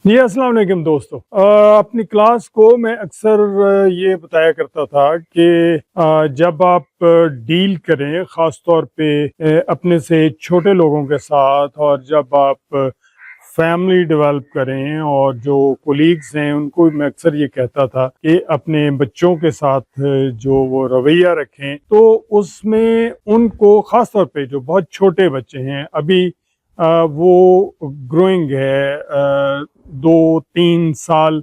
جی السلام علیکم دوستو، اپنی کلاس کو میں اکثر یہ بتایا کرتا تھا کہ جب آپ ڈیل کریں خاص طور پہ اپنے سے چھوٹے لوگوں کے ساتھ، اور جب آپ فیملی ڈیولپ کریں اور جو کولیگز ہیں ان کو میں اکثر یہ کہتا تھا کہ اپنے بچوں کے ساتھ جو وہ رویہ رکھیں، تو اس میں ان کو خاص طور پہ جو بہت چھوٹے بچے ہیں ابھی وہ گروئنگ ہے، 2-3 سال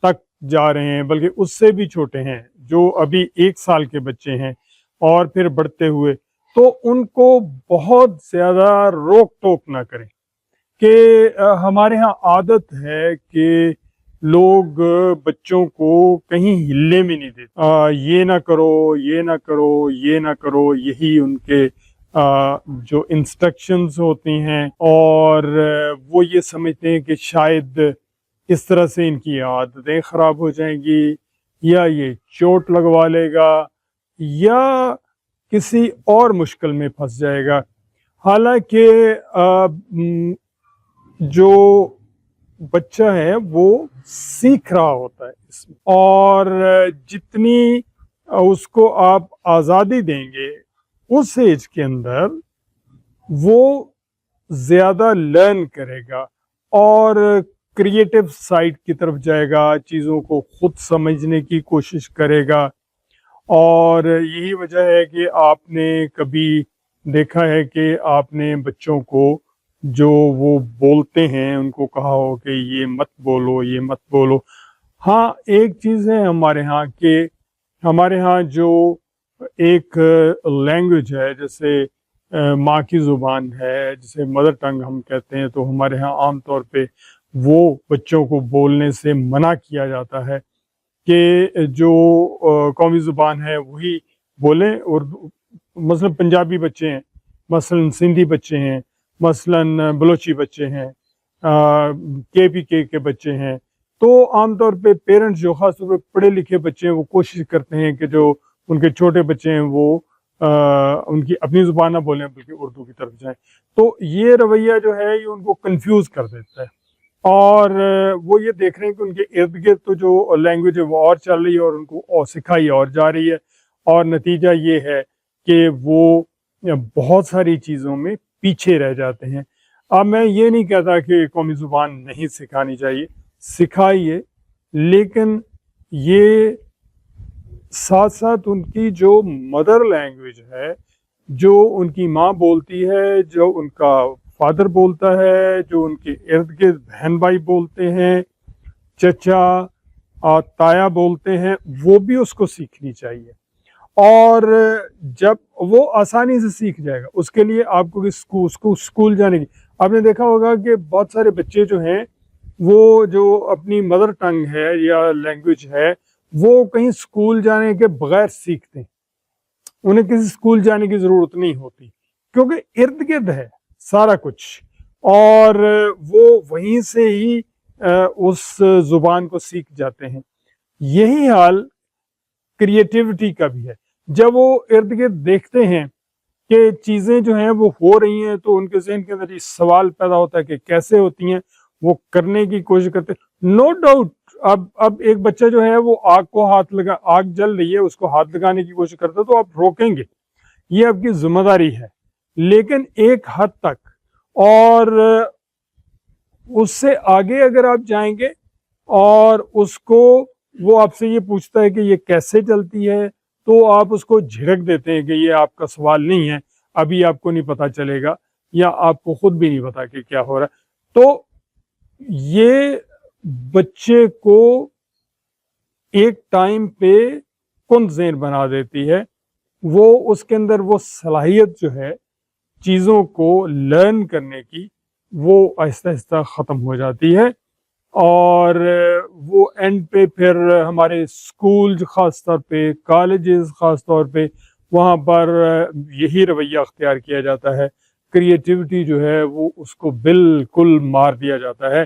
تک جا رہے ہیں، بلکہ اس سے بھی چھوٹے ہیں جو ابھی 1 سال کے بچے ہیں اور پھر بڑھتے ہوئے، تو ان کو بہت زیادہ روک ٹوک نہ کریں کہ ہمارے ہاں عادت ہے کہ لوگ بچوں کو کہیں ہلنے بھی نہیں دیتے، یہ نہ کرو، یہ نہ کرو، یہ نہ کرو، یہی ان کے جو انسٹرکشنز ہوتی ہیں، اور وہ یہ سمجھتے ہیں کہ شاید اس طرح سے ان کی عادتیں خراب ہو جائیں گی، یا یہ چوٹ لگوا لے گا، یا کسی اور مشکل میں پھنس جائے گا۔ حالانکہ جو بچہ ہے وہ سیکھ رہا ہوتا ہے اس میں، اور جتنی اس کو آپ آزادی دیں گے اس ایج کے اندر، وہ زیادہ لرن کرے گا اور کریٹو سائڈ کی طرف جائے گا، چیزوں کو خود سمجھنے کی کوشش کرے گا۔ اور یہی وجہ ہے کہ آپ نے کبھی دیکھا ہے کہ آپ نے بچوں کو جو وہ بولتے ہیں ان کو کہا ہو کہ یہ مت بولو، یہ مت بولو۔ ہاں ایک چیز ہے ہمارے ہاں کہ ہمارے ہاں جو ایک لینگویج ہے، جیسے ماں کی زبان ہے، جسے مدر ٹنگ ہم کہتے ہیں، تو ہمارے ہاں عام طور پہ وہ بچوں کو بولنے سے منع کیا جاتا ہے کہ جو قومی زبان ہے وہی بولیں۔ اور مثلا پنجابی بچے ہیں، مثلا سندھی بچے ہیں، مثلا بلوچی بچے ہیں، KPK کے بچے ہیں، تو عام طور پہ پیرنٹس جو خاص طور پہ پڑھے لکھے بچے ہیں وہ کوشش کرتے ہیں کہ جو ان کے چھوٹے بچے ہیں وہ ان کی اپنی زبان نہ بولیں بلکہ اردو کی طرف جائیں۔ تو یہ رویہ جو ہے یہ ان کو کنفیوز کر دیتا ہے، اور وہ یہ دیکھ رہے ہیں کہ ان کے ارد گرد تو جو لینگویج ہے وہ اور چل رہی ہے اور ان کو اور سکھائی اور جا رہی ہے، اور نتیجہ یہ ہے کہ وہ بہت ساری چیزوں میں پیچھے رہ جاتے ہیں۔ اب میں یہ نہیں کہتا کہ قومی زبان نہیں سکھانی چاہیے، سکھائیے، لیکن یہ ساتھ ساتھ ان کی جو مدر لینگویج ہے، جو ان کی ماں بولتی ہے، جو ان کا فادر بولتا ہے، جو ان کے ارد گرد بہن بھائی بولتے ہیں، چچا تایا بولتے ہیں، وہ بھی اس کو سیکھنی چاہیے۔ اور جب وہ آسانی سے سیکھ جائے گا، اس کے لیے آپ کو اسکول جانے کی، آپ نے دیکھا ہوگا کہ بہت سارے بچے جو ہیں وہ جو اپنی مدر ٹنگ ہے یا لینگویج ہے وہ کہیں اسکول جانے کے بغیر سیکھتے ہیں، انہیں کسی اسکول جانے کی ضرورت نہیں ہوتی، کیونکہ ارد گرد ہے سارا کچھ، اور وہ وہیں سے ہی اس زبان کو سیکھ جاتے ہیں۔ یہی حال کریٹیوٹی کا بھی ہے۔ جب وہ ارد گرد دیکھتے ہیں کہ چیزیں جو ہیں وہ ہو رہی ہیں، تو ان کے ذہن کے اندر یہ سوال پیدا ہوتا ہے کہ کیسے ہوتی ہیں، وہ کرنے کی کوشش کرتے ہیں۔ نو ڈاؤٹ اب ایک بچہ جو ہے وہ آگ جل رہی ہے، اس کو ہاتھ لگانے کی کوشش کرتا ہے تو آپ روکیں گے، یہ آپ کی ذمہ داری ہے، لیکن ایک حد تک، اور اس سے آگے اگر آپ جائیں گے اور اس کو وہ آپ سے یہ پوچھتا ہے کہ یہ کیسے چلتی ہے، تو آپ اس کو جھڑک دیتے ہیں کہ یہ آپ کا سوال نہیں ہے، ابھی آپ کو نہیں پتا چلے گا، یا آپ کو خود بھی نہیں پتا کہ کیا ہو رہا ہے۔ تو یہ بچے کو ایک ٹائم پہ کند ذہن بنا دیتی ہے، وہ اس کے اندر وہ صلاحیت جو ہے چیزوں کو لرن کرنے کی، وہ آہستہ آہستہ ختم ہو جاتی ہے، اور وہ اینڈ پہ پھر ہمارے اسکول خاص طور پہ، کالجز خاص طور پہ، وہاں پر یہی رویہ اختیار کیا جاتا ہے، کریٹیوٹی جو ہے وہ اس کو بالکل مار دیا جاتا ہے۔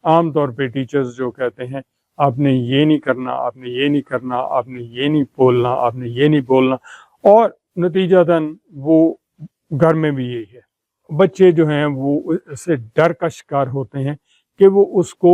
عام طور پہ ٹیچرز جو کہتے ہیں آپ نے یہ نہیں کرنا، آپ نے یہ نہیں کرنا، آپ نے یہ نہیں بولنا، آپ نے یہ نہیں بولنا، اور نتیجتاً وہ گھر میں بھی یہی ہے۔ بچے جو ہیں وہ اس سے ڈر کا شکار ہوتے ہیں کہ وہ اس کو